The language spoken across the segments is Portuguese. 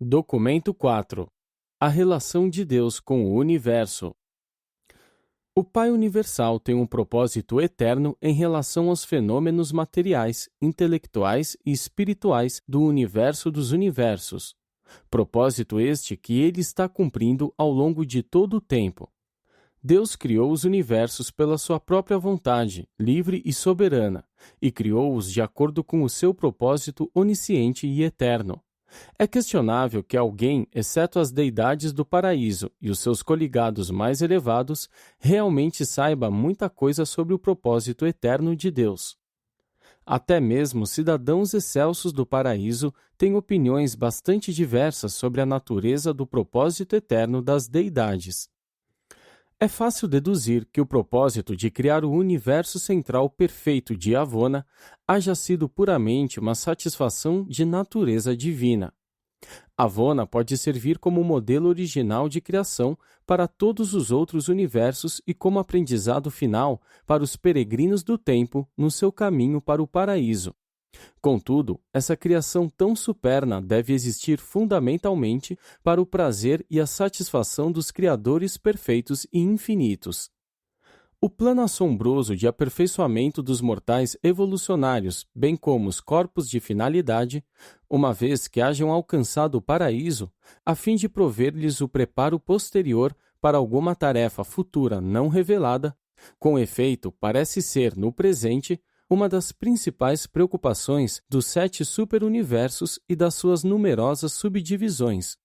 Documento 4. A relação de Deus com o universo. O Pai Universal tem um propósito eterno em relação aos fenômenos materiais, intelectuais e espirituais do universo dos universos. Propósito este que ele está cumprindo ao longo de todo o tempo. Deus criou os universos pela sua própria vontade, livre e soberana, e criou-os de acordo com o seu propósito onisciente e eterno. É questionável que alguém, exceto as deidades do paraíso e os seus coligados mais elevados, realmente saiba muita coisa sobre o propósito eterno de Deus. Até mesmo cidadãos excelsos do paraíso têm opiniões bastante diversas sobre a natureza do propósito eterno das deidades. É fácil deduzir que o propósito de criar o universo central perfeito de Avona haja sido puramente uma satisfação de natureza divina. Avona pode servir como modelo original de criação para todos os outros universos e como aprendizado final para os peregrinos do tempo no seu caminho para o paraíso. Contudo, essa criação tão superna deve existir fundamentalmente para o prazer e a satisfação dos criadores perfeitos e infinitos. O plano assombroso de aperfeiçoamento dos mortais evolucionários, bem como os corpos de finalidade, uma vez que hajam alcançado o paraíso, a fim de prover-lhes o preparo posterior para alguma tarefa futura não revelada, com efeito, parece ser, no presente, uma das principais preocupações dos 7 superuniversos e das suas numerosas subdivisões.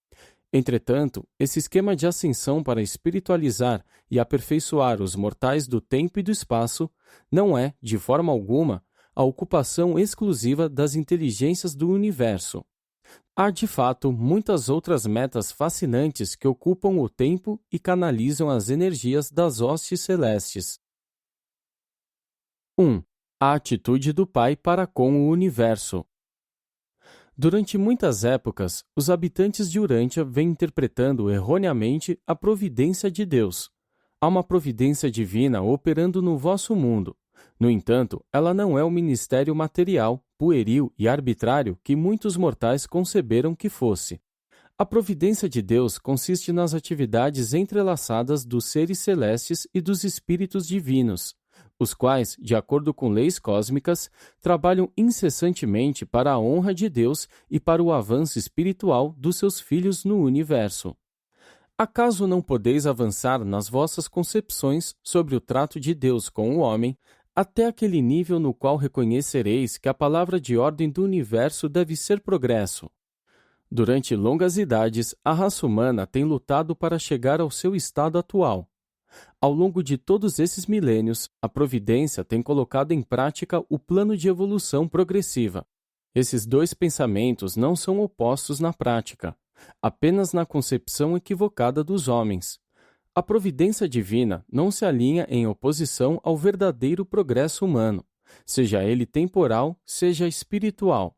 Entretanto, esse esquema de ascensão para espiritualizar e aperfeiçoar os mortais do tempo e do espaço não é, de forma alguma, a ocupação exclusiva das inteligências do universo. Há, de fato, muitas outras metas fascinantes que ocupam o tempo e canalizam as energias das hostes celestes. 1. A atitude do Pai para com o universo. Durante muitas épocas, os habitantes de Urântia vêm interpretando erroneamente a providência de Deus. Há uma providência divina operando no vosso mundo. No entanto, ela não é o ministério material, pueril e arbitrário que muitos mortais conceberam que fosse. A providência de Deus consiste nas atividades entrelaçadas dos seres celestes e dos espíritos divinos, os quais, de acordo com leis cósmicas, trabalham incessantemente para a honra de Deus e para o avanço espiritual dos seus filhos no universo. Acaso não podeis avançar nas vossas concepções sobre o trato de Deus com o homem, até aquele nível no qual reconhecereis que a palavra de ordem do universo deve ser progresso? Durante longas idades, a raça humana tem lutado para chegar ao seu estado atual. Ao longo de todos esses milênios, a providência tem colocado em prática o plano de evolução progressiva. Esses dois pensamentos não são opostos na prática, apenas na concepção equivocada dos homens. A providência divina não se alinha em oposição ao verdadeiro progresso humano, seja ele temporal, seja espiritual.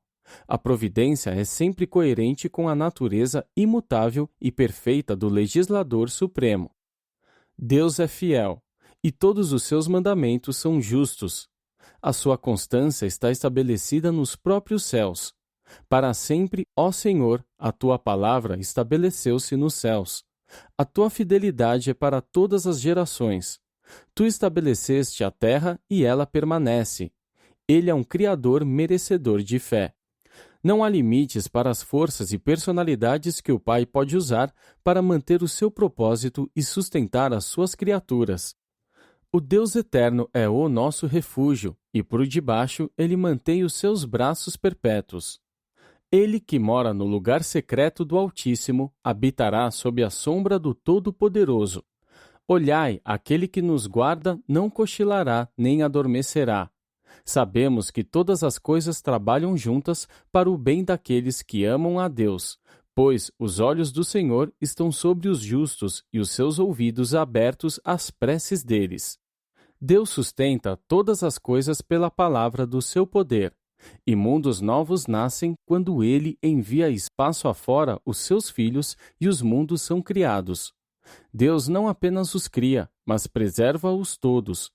A providência é sempre coerente com a natureza imutável e perfeita do legislador supremo. Deus é fiel, e todos os seus mandamentos são justos. A sua constância está estabelecida nos próprios céus. Para sempre, ó Senhor, a tua palavra estabeleceu-se nos céus. A tua fidelidade é para todas as gerações. Tu estabeleceste a terra e ela permanece. Ele é um Criador merecedor de fé. Não há limites para as forças e personalidades que o Pai pode usar para manter o seu propósito e sustentar as suas criaturas. O Deus eterno é o nosso refúgio, e por debaixo ele mantém os seus braços perpétuos. Ele que mora no lugar secreto do Altíssimo habitará sob a sombra do Todo-Poderoso. Olhai, aquele que nos guarda não cochilará nem adormecerá. Sabemos que todas as coisas trabalham juntas para o bem daqueles que amam a Deus, pois os olhos do Senhor estão sobre os justos e os seus ouvidos abertos às preces deles. Deus sustenta todas as coisas pela palavra do seu poder, e mundos novos nascem quando ele envia espaço afora os seus filhos e os mundos são criados. Deus não apenas os cria, mas preserva-os todos.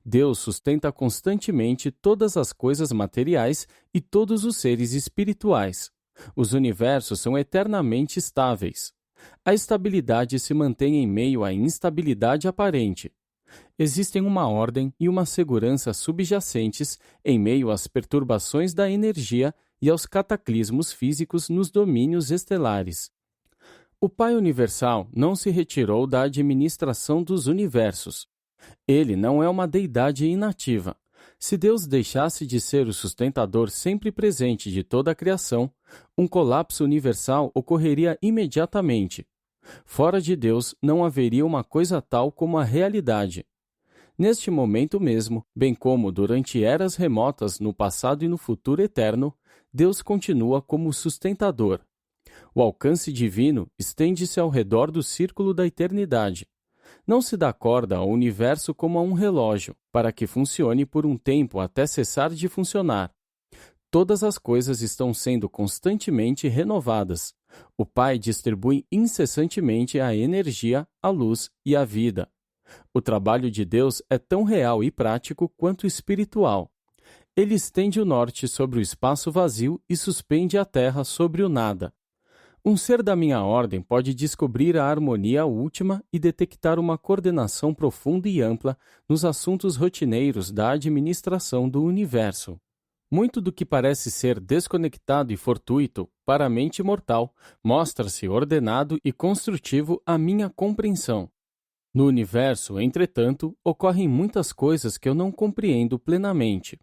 Deus sustenta constantemente todas as coisas materiais e todos os seres espirituais. Os universos são eternamente estáveis. A estabilidade se mantém em meio à instabilidade aparente. Existem uma ordem e uma segurança subjacentes em meio às perturbações da energia e aos cataclismos físicos nos domínios estelares. O Pai Universal não se retirou da administração dos universos. Ele não é uma deidade inativa. Se Deus deixasse de ser o sustentador sempre presente de toda a criação, um colapso universal ocorreria imediatamente. Fora de Deus não haveria uma coisa tal como a realidade. Neste momento mesmo, bem como durante eras remotas no passado e no futuro eterno, Deus continua como sustentador. O alcance divino estende-se ao redor do círculo da eternidade. Não se dá corda ao universo como a um relógio, para que funcione por um tempo até cessar de funcionar. Todas as coisas estão sendo constantemente renovadas. O Pai distribui incessantemente a energia, a luz e a vida. O trabalho de Deus é tão real e prático quanto espiritual. Ele estende o norte sobre o espaço vazio e suspende a terra sobre o nada. Um ser da minha ordem pode descobrir a harmonia última e detectar uma coordenação profunda e ampla nos assuntos rotineiros da administração do universo. Muito do que parece ser desconectado e fortuito para a mente mortal mostra-se ordenado e construtivo à minha compreensão. No universo, entretanto, ocorrem muitas coisas que eu não compreendo plenamente.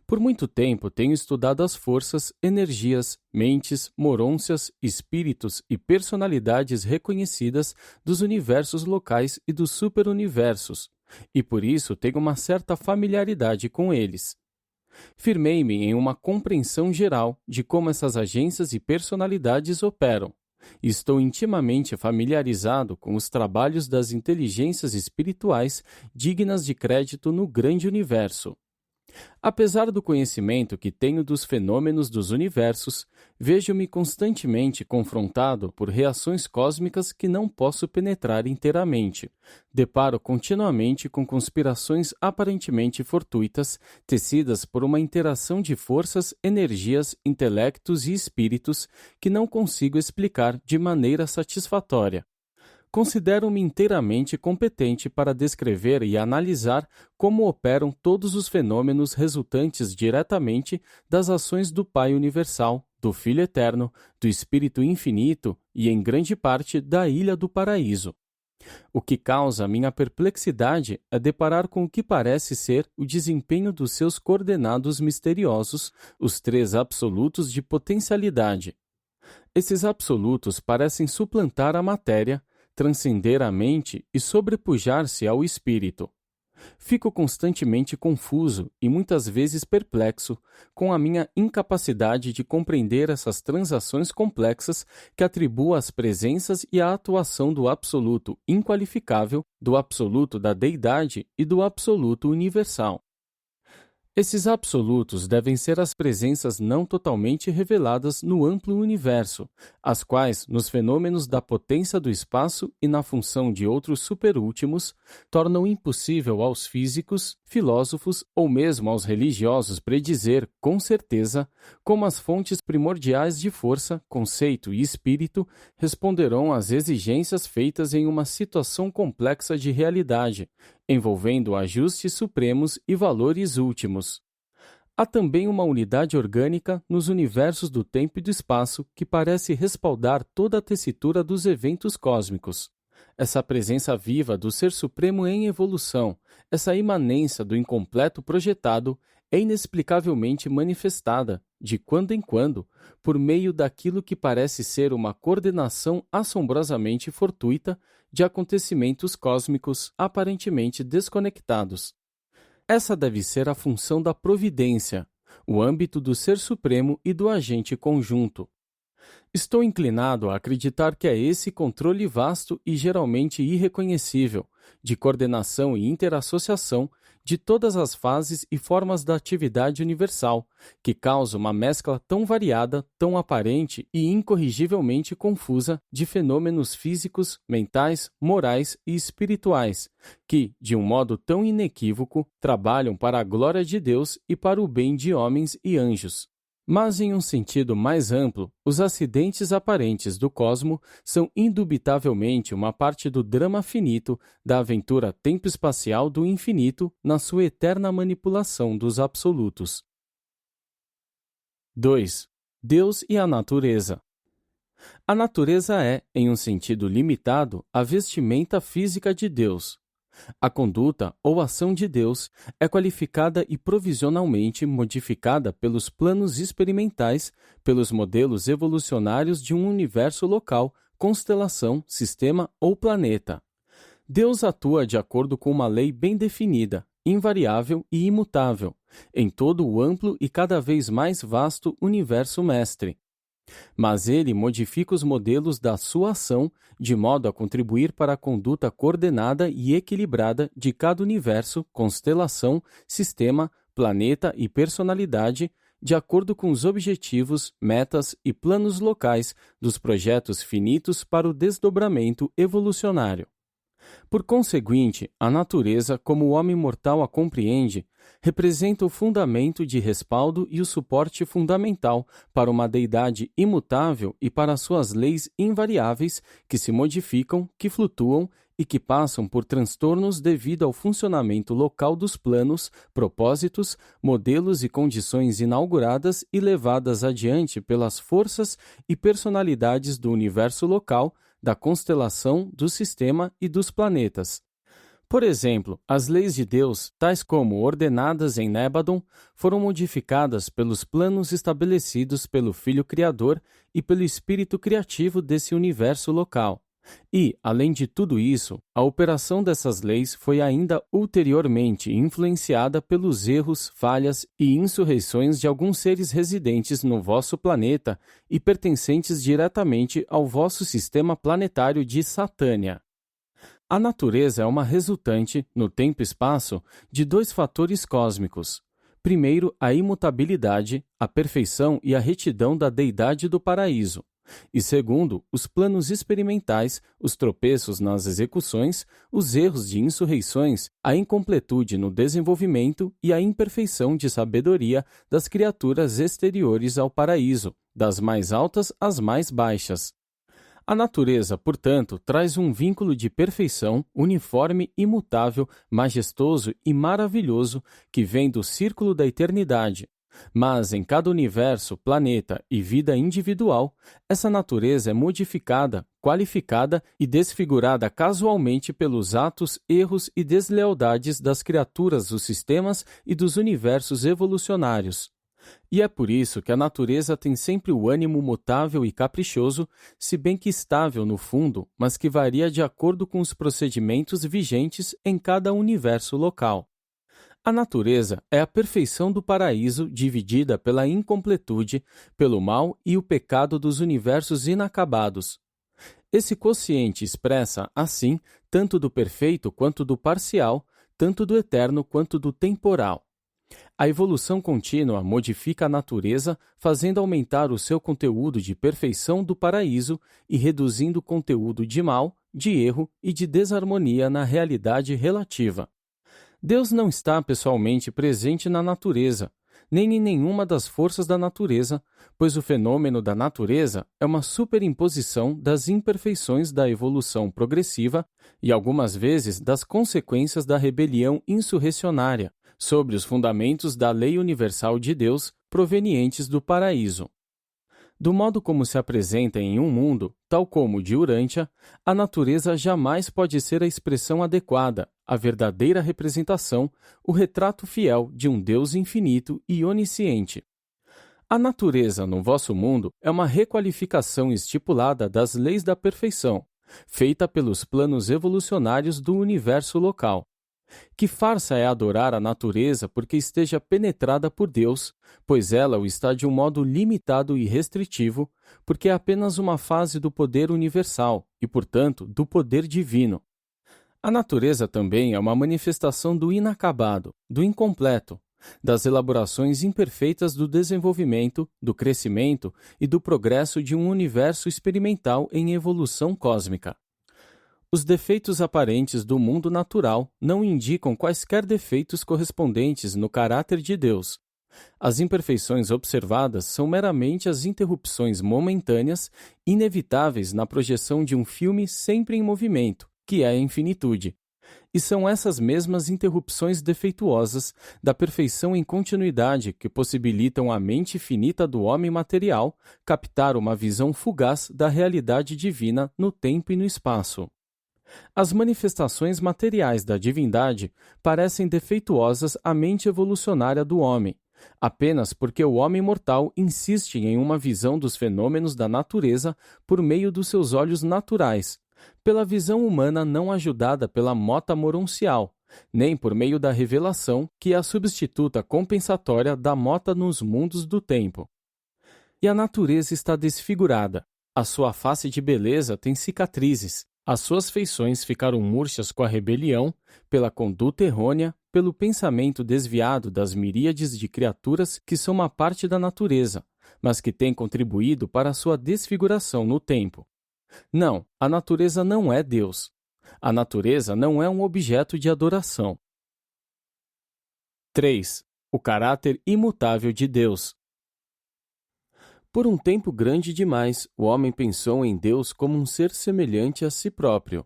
Por muito tempo tenho estudado as forças, energias, mentes, morôncias, espíritos e personalidades reconhecidas dos universos locais e dos superuniversos, e por isso tenho uma certa familiaridade com eles. Firmei-me em uma compreensão geral de como essas agências e personalidades operam, e estou intimamente familiarizado com os trabalhos das inteligências espirituais dignas de crédito no grande universo. Apesar do conhecimento que tenho dos fenômenos dos universos, vejo-me constantemente confrontado por reações cósmicas que não posso penetrar inteiramente. Deparo continuamente com conspirações aparentemente fortuitas, tecidas por uma interação de forças, energias, intelectos e espíritos que não consigo explicar de maneira satisfatória. Considero-me inteiramente competente para descrever e analisar como operam todos os fenômenos resultantes diretamente das ações do Pai Universal, do Filho Eterno, do Espírito Infinito e, em grande parte, da Ilha do Paraíso. O que causa minha perplexidade é deparar com o que parece ser o desempenho dos seus coordenados misteriosos, os três absolutos de potencialidade. Esses absolutos parecem suplantar a matéria, transcender a mente e sobrepujar-se ao espírito. Fico constantemente confuso e muitas vezes perplexo com a minha incapacidade de compreender essas transações complexas que atribuo às presenças e à atuação do absoluto inqualificável, do absoluto da deidade e do absoluto universal. Esses absolutos devem ser as presenças não totalmente reveladas no amplo universo, as quais, nos fenômenos da potência do espaço e na função de outros superúltimos, tornam impossível aos físicos, filósofos ou mesmo aos religiosos predizer, com certeza, como as fontes primordiais de força, conceito e espírito responderão às exigências feitas em uma situação complexa de realidade, envolvendo ajustes supremos e valores últimos. Há também uma unidade orgânica nos universos do tempo e do espaço que parece respaldar toda a tessitura dos eventos cósmicos. Essa presença viva do Ser Supremo em evolução, essa imanência do incompleto projetado, é inexplicavelmente manifestada, de quando em quando, por meio daquilo que parece ser uma coordenação assombrosamente fortuita de acontecimentos cósmicos aparentemente desconectados. Essa deve ser a função da providência, o âmbito do Ser Supremo e do agente conjunto. Estou inclinado a acreditar que é esse controle vasto e geralmente irreconhecível, de coordenação e interassociação de todas as fases e formas da atividade universal, que causa uma mescla tão variada, tão aparente e incorrigivelmente confusa de fenômenos físicos, mentais, morais e espirituais, que, de um modo tão inequívoco, trabalham para a glória de Deus e para o bem de homens e anjos. Mas, em um sentido mais amplo, os acidentes aparentes do cosmo são indubitavelmente uma parte do drama finito da aventura tempo-espacial do infinito na sua eterna manipulação dos absolutos. 2. Deus e a natureza. A natureza é, em um sentido limitado, a vestimenta física de Deus. A conduta ou ação de Deus é qualificada e provisionalmente modificada pelos planos experimentais, pelos modelos evolucionários de um universo local, constelação, sistema ou planeta. Deus atua de acordo com uma lei bem definida, invariável e imutável, em todo o amplo e cada vez mais vasto universo mestre. Mas ele modifica os modelos da sua ação de modo a contribuir para a conduta coordenada e equilibrada de cada universo, constelação, sistema, planeta e personalidade, de acordo com os objetivos, metas e planos locais dos projetos finitos para o desdobramento evolucionário. Por conseguinte, a natureza, como o homem mortal a compreende, representa o fundamento de respaldo e o suporte fundamental para uma deidade imutável e para suas leis invariáveis que se modificam, que flutuam e que passam por transtornos devido ao funcionamento local dos planos, propósitos, modelos e condições inauguradas e levadas adiante pelas forças e personalidades do universo local, da constelação, do sistema e dos planetas. Por exemplo, as leis de Deus, tais como ordenadas em Nébadon, foram modificadas pelos planos estabelecidos pelo Filho Criador e pelo Espírito Criativo desse universo local. E, além de tudo isso, a operação dessas leis foi ainda ulteriormente influenciada pelos erros, falhas e insurreições de alguns seres residentes no vosso planeta e pertencentes diretamente ao vosso sistema planetário de Satânia. A natureza é uma resultante, no tempo e espaço, de dois fatores cósmicos. Primeiro, a imutabilidade, a perfeição e a retidão da deidade do paraíso. E segundo, os planos experimentais, os tropeços nas execuções, os erros de insurreições, a incompletude no desenvolvimento e a imperfeição de sabedoria das criaturas exteriores ao paraíso, das mais altas às mais baixas. A natureza, portanto, traz um vínculo de perfeição, uniforme, imutável, majestoso e maravilhoso que vem do círculo da eternidade. Mas em cada universo, planeta e vida individual, essa natureza é modificada, qualificada e desfigurada casualmente pelos atos, erros e deslealdades das criaturas dos sistemas e dos universos evolucionários. E é por isso que a natureza tem sempre o ânimo mutável e caprichoso, se bem que estável no fundo, mas que varia de acordo com os procedimentos vigentes em cada universo local. A natureza é a perfeição do paraíso dividida pela incompletude, pelo mal e o pecado dos universos inacabados. Esse quociente expressa, assim, tanto do perfeito quanto do parcial, tanto do eterno quanto do temporal. A evolução contínua modifica a natureza, fazendo aumentar o seu conteúdo de perfeição do paraíso e reduzindo o conteúdo de mal, de erro e de desarmonia na realidade relativa. Deus não está pessoalmente presente na natureza, nem em nenhuma das forças da natureza, pois o fenômeno da natureza é uma superimposição das imperfeições da evolução progressiva e, algumas vezes, das consequências da rebelião insurrecionária sobre os fundamentos da lei universal de Deus provenientes do paraíso. Do modo como se apresenta em um mundo, tal como o de Urântia, a natureza jamais pode ser a expressão adequada, a verdadeira representação, o retrato fiel de um Deus infinito e onisciente. A natureza no vosso mundo é uma requalificação estipulada das leis da perfeição, feita pelos planos evolucionários do universo local. Que farsa é adorar a natureza porque esteja penetrada por Deus, pois ela o está de um modo limitado e restritivo, porque é apenas uma fase do poder universal e, portanto, do poder divino. A natureza também é uma manifestação do inacabado, do incompleto, das elaborações imperfeitas do desenvolvimento, do crescimento e do progresso de um universo experimental em evolução cósmica. Os defeitos aparentes do mundo natural não indicam quaisquer defeitos correspondentes no caráter de Deus. As imperfeições observadas são meramente as interrupções momentâneas inevitáveis na projeção de um filme sempre em movimento, que é a infinitude. E são essas mesmas interrupções defeituosas da perfeição em continuidade que possibilitam à mente finita do homem material captar uma visão fugaz da realidade divina no tempo e no espaço. As manifestações materiais da divindade parecem defeituosas à mente evolucionária do homem, apenas porque o homem mortal insiste em uma visão dos fenômenos da natureza por meio dos seus olhos naturais, pela visão humana não ajudada pela mota moroncial, nem por meio da revelação, que é a substituta compensatória da mota nos mundos do tempo. E a natureza está desfigurada. A sua face de beleza tem cicatrizes. As suas feições ficaram murchas com a rebelião, pela conduta errônea, pelo pensamento desviado das miríades de criaturas que são uma parte da natureza, mas que têm contribuído para a sua desfiguração no tempo. Não, a natureza não é Deus. A natureza não é um objeto de adoração. 3. O caráter imutável de Deus. Por um tempo grande demais, o homem pensou em Deus como um ser semelhante a si próprio.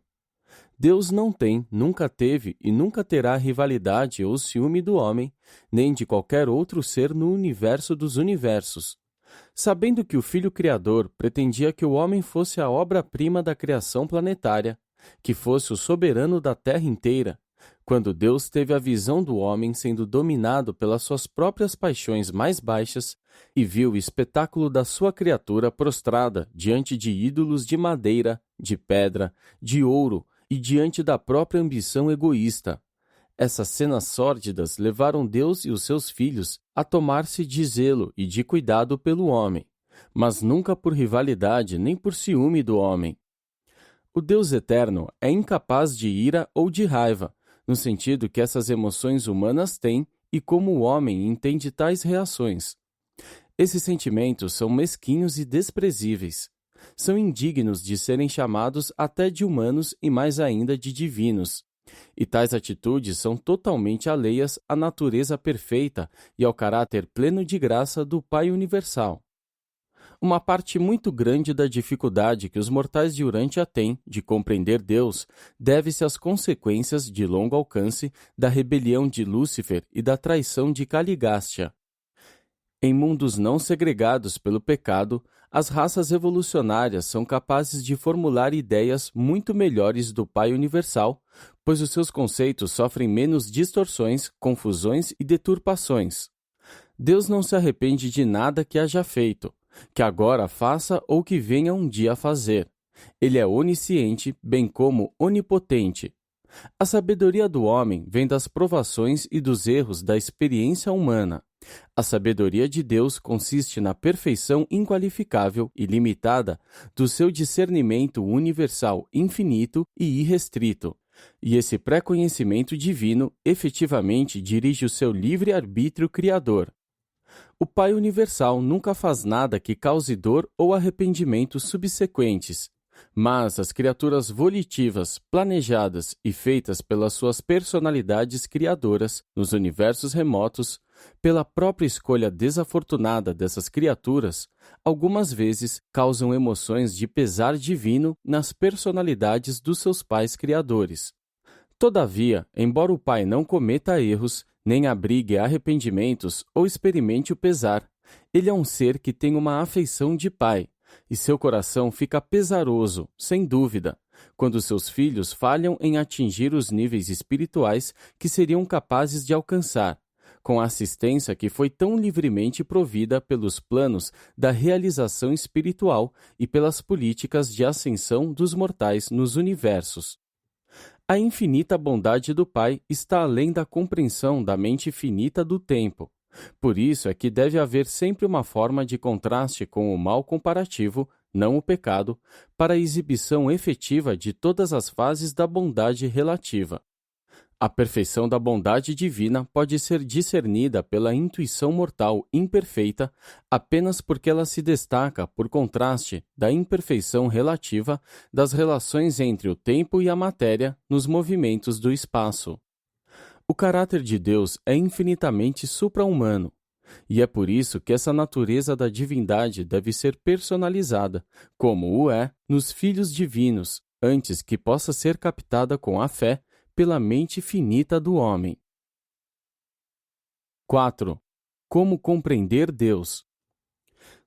Deus não tem, nunca teve e nunca terá rivalidade ou ciúme do homem, nem de qualquer outro ser no universo dos universos. Sabendo que o Filho Criador pretendia que o homem fosse a obra-prima da criação planetária, que fosse o soberano da terra inteira, quando Deus teve a visão do homem sendo dominado pelas suas próprias paixões mais baixas e viu o espetáculo da sua criatura prostrada diante de ídolos de madeira, de pedra, de ouro e diante da própria ambição egoísta, essas cenas sórdidas levaram Deus e os seus filhos a tomar-se de zelo e de cuidado pelo homem, mas nunca por rivalidade nem por ciúme do homem. O Deus eterno é incapaz de ira ou de raiva, no sentido que essas emoções humanas têm e como o homem entende tais reações. Esses sentimentos são mesquinhos e desprezíveis. São indignos de serem chamados até de humanos e mais ainda de divinos. E tais atitudes são totalmente alheias à natureza perfeita e ao caráter pleno de graça do Pai Universal. Uma parte muito grande da dificuldade que os mortais de Urântia têm de compreender Deus deve-se às consequências de longo alcance da rebelião de Lúcifer e da traição de Caligástia. Em mundos não segregados pelo pecado, as raças evolucionárias são capazes de formular ideias muito melhores do Pai Universal, pois os seus conceitos sofrem menos distorções, confusões e deturpações. Deus não se arrepende de nada que haja feito, que agora faça ou que venha um dia a fazer. Ele é onisciente, bem como onipotente. A sabedoria do homem vem das provações e dos erros da experiência humana. A sabedoria de Deus consiste na perfeição inqualificável e limitada do seu discernimento universal infinito e irrestrito. E esse pré-conhecimento divino efetivamente dirige o seu livre-arbítrio criador. O Pai Universal nunca faz nada que cause dor ou arrependimento subsequentes, mas as criaturas volitivas, planejadas e feitas pelas suas personalidades criadoras nos universos remotos, pela própria escolha desafortunada dessas criaturas, algumas vezes causam emoções de pesar divino nas personalidades dos seus pais criadores. Todavia, embora o pai não cometa erros, nem abrigue arrependimentos ou experimente o pesar, ele é um ser que tem uma afeição de pai, e seu coração fica pesaroso, sem dúvida, quando seus filhos falham em atingir os níveis espirituais que seriam capazes de alcançar, com a assistência que foi tão livremente provida pelos planos da realização espiritual e pelas políticas de ascensão dos mortais nos universos. A infinita bondade do Pai está além da compreensão da mente finita do tempo. Por isso é que deve haver sempre uma forma de contraste com o mal comparativo, não o pecado, para a exibição efetiva de todas as fases da bondade relativa. A perfeição da bondade divina pode ser discernida pela intuição mortal imperfeita apenas porque ela se destaca por contraste da imperfeição relativa das relações entre o tempo e a matéria nos movimentos do espaço. O caráter de Deus é infinitamente supra-humano. E é por isso que essa natureza da divindade deve ser personalizada, como o é nos filhos divinos, antes que possa ser captada com a fé pela mente finita do homem. 4. Como compreender Deus?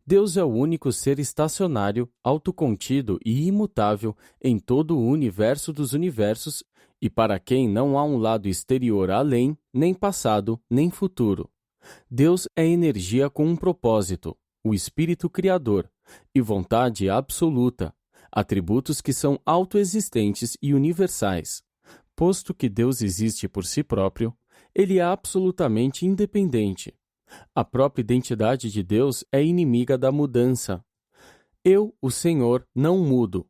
Deus é o único ser estacionário, autocontido e imutável em todo o universo dos universos e para quem não há um lado exterior além, nem passado, nem futuro. Deus é energia com um propósito, o Espírito Criador, e vontade absoluta, atributos que são autoexistentes e universais. Posto que Deus existe por si próprio, ele é absolutamente independente. A própria identidade de Deus é inimiga da mudança. Eu, o Senhor, não mudo.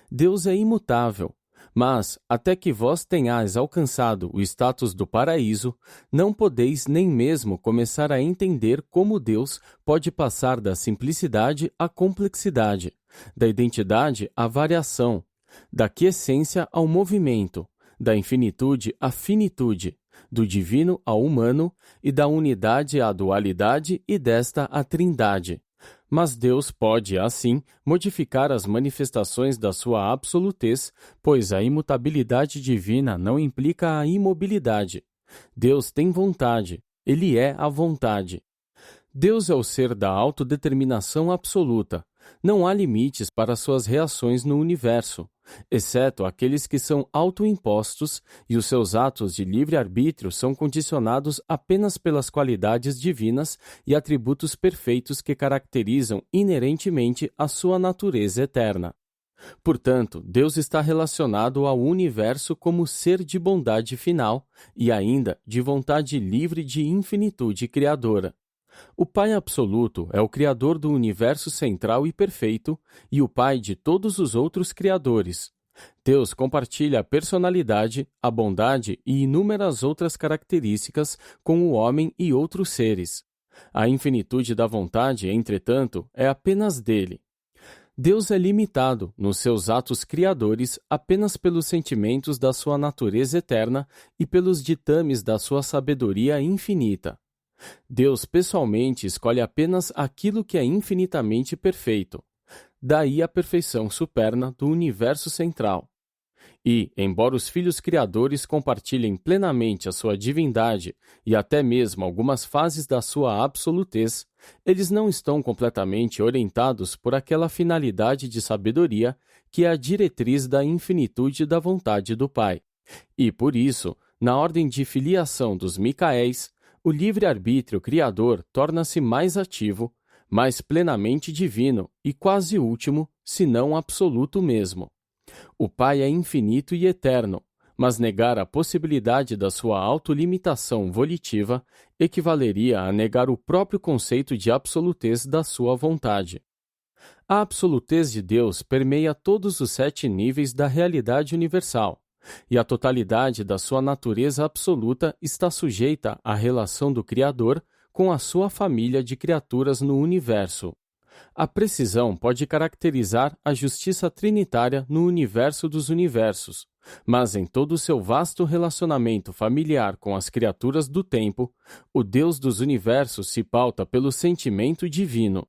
Deus é imutável, mas, até que vós tenhais alcançado o status do paraíso, não podeis nem mesmo começar a entender como Deus pode passar da simplicidade à complexidade, da identidade à variação, da quiescência ao movimento, da infinitude à finitude, do divino ao humano e da unidade à dualidade e desta à trindade. Mas Deus pode, assim, modificar as manifestações da sua absolutez, pois a imutabilidade divina não implica a imobilidade. Deus tem vontade, ele é a vontade. Deus é o ser da autodeterminação absoluta. Não há limites para suas reações no universo, exceto aqueles que são autoimpostos, e os seus atos de livre-arbítrio são condicionados apenas pelas qualidades divinas e atributos perfeitos que caracterizam inerentemente a sua natureza eterna. Portanto, Deus está relacionado ao universo como ser de bondade final e ainda de vontade livre de infinitude criadora. O Pai Absoluto é o Criador do universo central e perfeito e o Pai de todos os outros criadores. Deus compartilha a personalidade, a bondade e inúmeras outras características com o homem e outros seres. A infinitude da vontade, entretanto, é apenas dele. Deus é limitado nos seus atos criadores apenas pelos sentimentos da sua natureza eterna e pelos ditames da sua sabedoria infinita. Deus pessoalmente escolhe apenas aquilo que é infinitamente perfeito. Daí a perfeição superna do universo central. E, embora os filhos criadores compartilhem plenamente a sua divindade e até mesmo algumas fases da sua absolutez, eles não estão completamente orientados por aquela finalidade de sabedoria que é a diretriz da infinitude da vontade do Pai. E, por isso, na ordem de filiação dos Micaéis, o livre-arbítrio criador torna-se mais ativo, mais plenamente divino e quase último, se não absoluto mesmo. O Pai é infinito e eterno, mas negar a possibilidade da sua autolimitação volitiva equivaleria a negar o próprio conceito de absolutez da sua vontade. A absolutez de Deus permeia todos os 7 níveis da realidade universal, e a totalidade da sua natureza absoluta está sujeita à relação do Criador com a sua família de criaturas no universo. A precisão pode caracterizar a justiça trinitária no universo dos universos, mas em todo o seu vasto relacionamento familiar com as criaturas do tempo, o Deus dos universos se pauta pelo sentimento divino.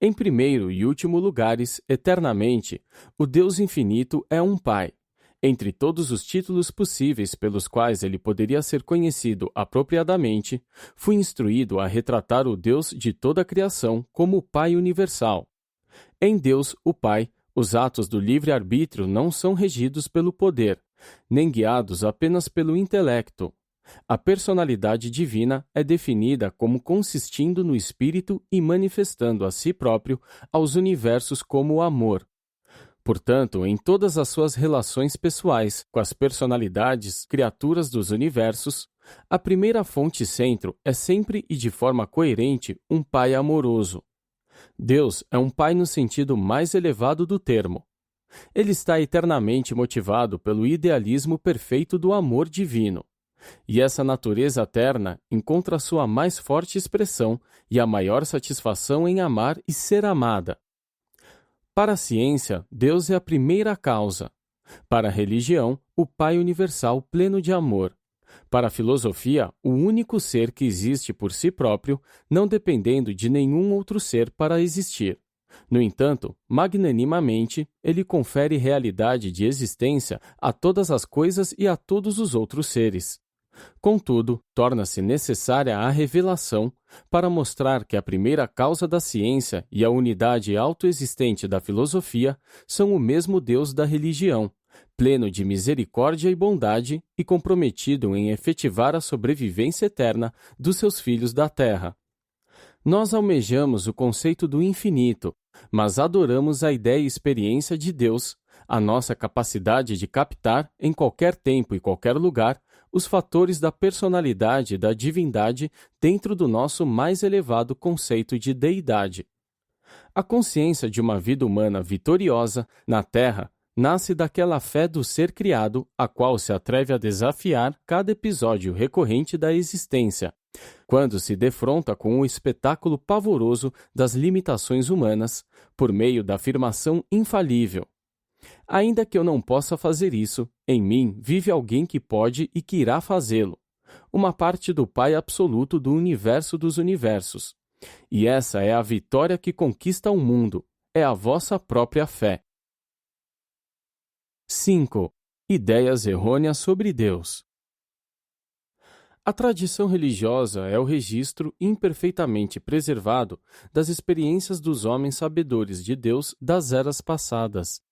Em primeiro e último lugares, eternamente, o Deus infinito é um Pai. Entre todos os títulos possíveis pelos quais ele poderia ser conhecido apropriadamente, fui instruído a retratar o Deus de toda a criação como o Pai universal. Em Deus, o Pai, os atos do livre-arbítrio não são regidos pelo poder, nem guiados apenas pelo intelecto. A personalidade divina é definida como consistindo no Espírito e manifestando a si próprio aos universos como amor. Portanto, em todas as suas relações pessoais com as personalidades, criaturas dos universos, a primeira fonte-centro é sempre e de forma coerente um Pai amoroso. Deus é um Pai no sentido mais elevado do termo. Ele está eternamente motivado pelo idealismo perfeito do amor divino. E essa natureza eterna encontra sua mais forte expressão e a maior satisfação em amar e ser amada. Para a ciência, Deus é a primeira causa. Para a religião, o Pai universal pleno de amor. Para a filosofia, o único ser que existe por si próprio, não dependendo de nenhum outro ser para existir. No entanto, magnanimamente, ele confere realidade de existência a todas as coisas e a todos os outros seres. Contudo, torna-se necessária a revelação para mostrar que a primeira causa da ciência e a unidade autoexistente da filosofia são o mesmo Deus da religião, pleno de misericórdia e bondade e comprometido em efetivar a sobrevivência eterna dos seus filhos da terra. Nós almejamos o conceito do infinito, mas adoramos a ideia e experiência de Deus, a nossa capacidade de captar, em qualquer tempo e qualquer lugar, os fatores da personalidade e da divindade dentro do nosso mais elevado conceito de deidade. A consciência de uma vida humana vitoriosa na Terra nasce daquela fé do ser criado, a qual se atreve a desafiar cada episódio recorrente da existência, quando se defronta com o espetáculo pavoroso das limitações humanas, por meio da afirmação infalível: ainda que eu não possa fazer isso, em mim vive alguém que pode e que irá fazê-lo, uma parte do Pai absoluto do universo dos universos. E essa é a vitória que conquista o mundo, é a vossa própria fé. 5. Ideias errôneas sobre Deus. A tradição religiosa é o registro imperfeitamente preservado das experiências dos homens sabedores de Deus das eras passadas.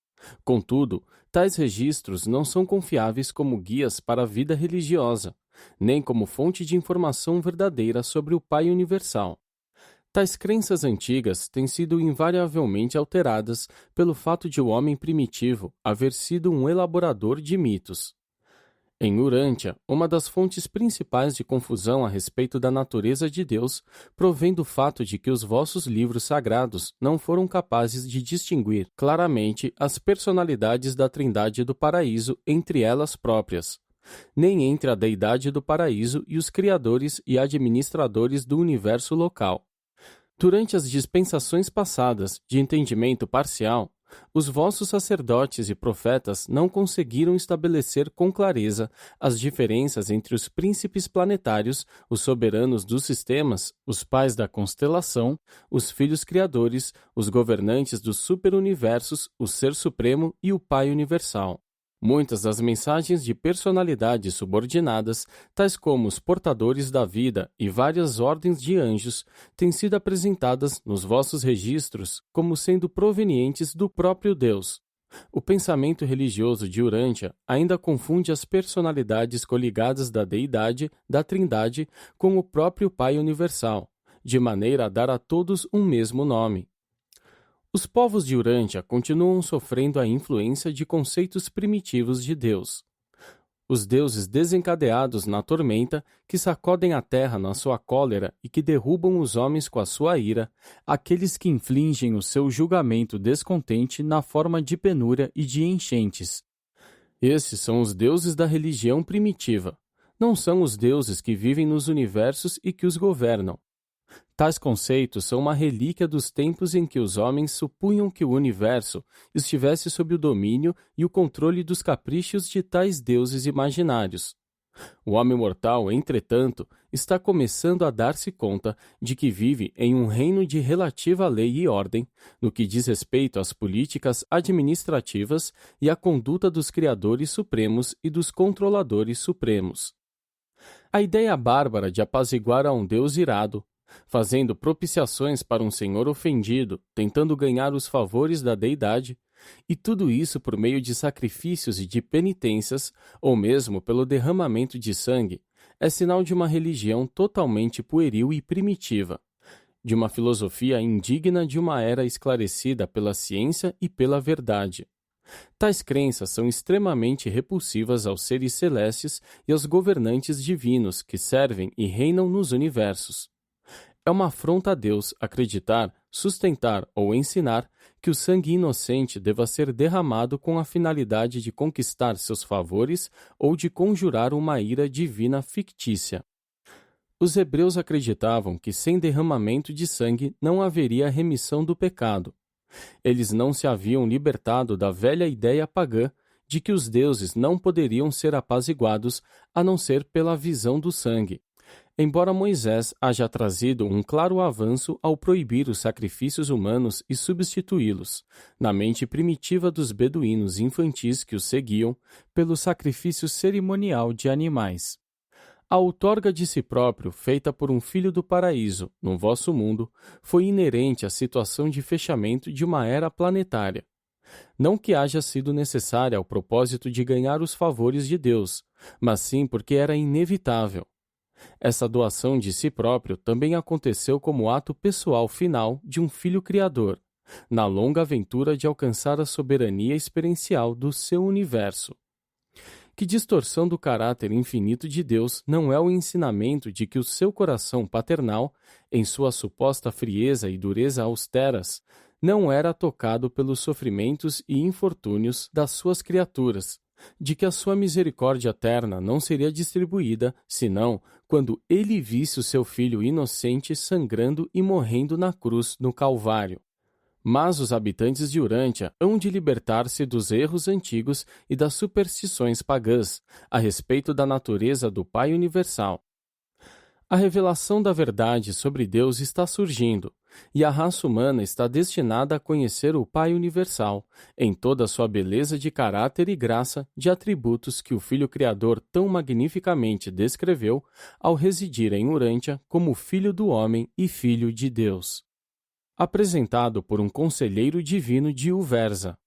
Contudo, tais registros não são confiáveis como guias para a vida religiosa, nem como fonte de informação verdadeira sobre o Pai Universal. Tais crenças antigas têm sido invariavelmente alteradas pelo fato de o homem primitivo haver sido um elaborador de mitos. Em Urântia, uma das fontes principais de confusão a respeito da natureza de Deus provém do fato de que os vossos livros sagrados não foram capazes de distinguir claramente as personalidades da Trindade do Paraíso entre elas próprias, nem entre a deidade do Paraíso e os criadores e administradores do universo local. Durante as dispensações passadas de entendimento parcial, os vossos sacerdotes e profetas não conseguiram estabelecer com clareza as diferenças entre os príncipes planetários, os soberanos dos sistemas, os pais da constelação, os filhos criadores, os governantes dos superuniversos, o Ser Supremo e o Pai Universal. Muitas das mensagens de personalidades subordinadas, tais como os portadores da vida e várias ordens de anjos, têm sido apresentadas nos vossos registros como sendo provenientes do próprio Deus. O pensamento religioso de Urântia ainda confunde as personalidades coligadas da deidade, da Trindade, com o próprio Pai Universal, de maneira a dar a todos um mesmo nome. Os povos de Urântia continuam sofrendo a influência de conceitos primitivos de Deus. Os deuses desencadeados na tormenta, que sacodem a terra na sua cólera e que derrubam os homens com a sua ira, aqueles que infligem o seu julgamento descontente na forma de penúria e de enchentes. Esses são os deuses da religião primitiva. Não são os deuses que vivem nos universos e que os governam. Tais conceitos são uma relíquia dos tempos em que os homens supunham que o universo estivesse sob o domínio e o controle dos caprichos de tais deuses imaginários. O homem mortal, entretanto, está começando a dar-se conta de que vive em um reino de relativa lei e ordem, no que diz respeito às políticas administrativas e à conduta dos criadores supremos e dos controladores supremos. A ideia bárbara de apaziguar a um Deus irado, fazendo propiciações para um senhor ofendido, tentando ganhar os favores da deidade, e tudo isso por meio de sacrifícios e de penitências, ou mesmo pelo derramamento de sangue, é sinal de uma religião totalmente pueril e primitiva, de uma filosofia indigna de uma era esclarecida pela ciência e pela verdade. Tais crenças são extremamente repulsivas aos seres celestes e aos governantes divinos que servem e reinam nos universos. É uma afronta a Deus acreditar, sustentar ou ensinar que o sangue inocente deva ser derramado com a finalidade de conquistar seus favores ou de conjurar uma ira divina fictícia. Os hebreus acreditavam que sem derramamento de sangue não haveria remissão do pecado. Eles não se haviam libertado da velha ideia pagã de que os deuses não poderiam ser apaziguados a não ser pela visão do sangue. Embora Moisés haja trazido um claro avanço ao proibir os sacrifícios humanos e substituí-los, na mente primitiva dos beduínos infantis que os seguiam, pelo sacrifício cerimonial de animais. A outorga de si próprio, feita por um filho do paraíso, no vosso mundo, foi inerente à situação de fechamento de uma era planetária. Não que haja sido necessária ao propósito de ganhar os favores de Deus, mas sim porque era inevitável. Essa doação de si próprio também aconteceu como ato pessoal final de um filho criador, na longa aventura de alcançar a soberania experiencial do seu universo. Que distorção do caráter infinito de Deus não é o ensinamento de que o seu coração paternal, em sua suposta frieza e dureza austeras, não era tocado pelos sofrimentos e infortúnios das suas criaturas, de que a sua misericórdia eterna não seria distribuída, senão quando ele visse o seu filho inocente sangrando e morrendo na cruz no Calvário. Mas os habitantes de Urântia hão de libertar-se dos erros antigos e das superstições pagãs a respeito da natureza do Pai Universal. A revelação da verdade sobre Deus está surgindo, e a raça humana está destinada a conhecer o Pai Universal, em toda a sua beleza de caráter e graça de atributos que o Filho Criador tão magnificamente descreveu ao residir em Urântia como Filho do Homem e Filho de Deus. Apresentado por um conselheiro divino de Uversa.